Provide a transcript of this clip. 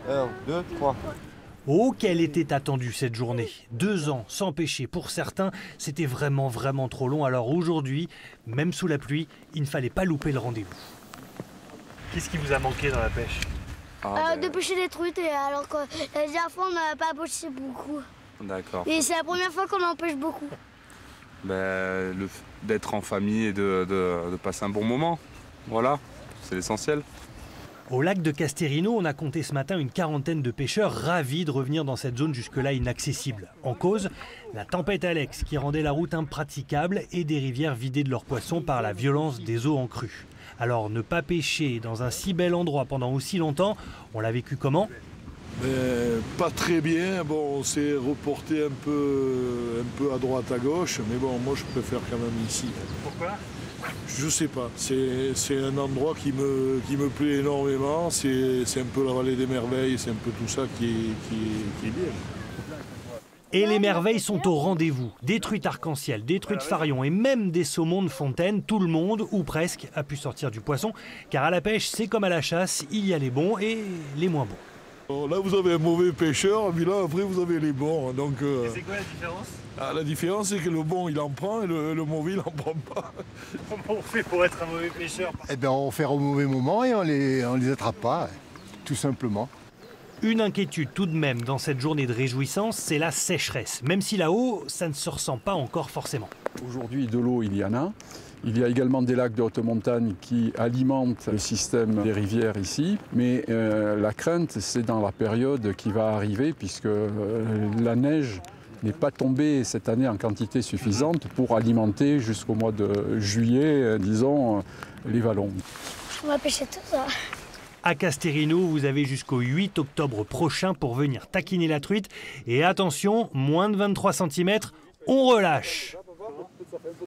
1, 2, 3. Oh, qu'elle était attendue cette journée. 2 ans sans pêcher pour certains, c'était vraiment trop long. Alors aujourd'hui, même sous la pluie, il ne fallait pas louper le rendez-vous. Qu'est-ce qui vous a manqué dans la pêche? De pêcher des truites, et alors que la dernière fois on n'a pas pêché beaucoup. D'accord. Et c'est la première fois qu'on en pêche beaucoup. D'être en famille et de passer un bon moment. Voilà, c'est l'essentiel. Au lac de Casterino, on a compté ce matin une quarantaine de pêcheurs ravis de revenir dans cette zone jusque-là inaccessible. En cause, la tempête Alex qui rendait la route impraticable et des rivières vidées de leurs poissons par la violence des eaux en crue. Alors ne pas pêcher dans un si bel endroit pendant aussi longtemps, on l'a vécu comment? Pas très bien. Bon, on s'est reporté un peu à droite, à gauche, mais bon, moi je préfère quand même ici. Pourquoi? Je sais pas, c'est un endroit qui me plaît énormément, c'est un peu la vallée des merveilles, c'est un peu tout ça qui est bien. Et les merveilles sont au rendez-vous. Des truites arc-en-ciel, des truites pharions et même des saumons de fontaine. Tout le monde, ou presque, a pu sortir du poisson. Car à la pêche, c'est comme à la chasse, il y a les bons et les moins bons. Alors là, vous avez un mauvais pêcheur, puis là, après, vous avez les bons. Donc, Et c'est quoi la différence? La différence, c'est que le bon, il en prend et le mauvais, il en prend pas. Comment on fait pour être un mauvais pêcheur? Eh bien, on fait au mauvais moment et on les attrape pas, tout simplement. Une inquiétude tout de même dans cette journée de réjouissance, c'est la sécheresse. Même si là-haut, ça ne se ressent pas encore forcément. Aujourd'hui, de l'eau, il y en a. Il y a également des lacs de haute montagne qui alimentent le système des rivières ici. Mais la crainte, c'est dans la période qui va arriver, puisque la neige n'est pas tombée cette année en quantité suffisante pour alimenter jusqu'au mois de juillet, disons, les vallons. On va pêcher tout ça. À Casterino, vous avez jusqu'au 8 octobre prochain pour venir taquiner la truite. Et attention, moins de 23 cm, on relâche.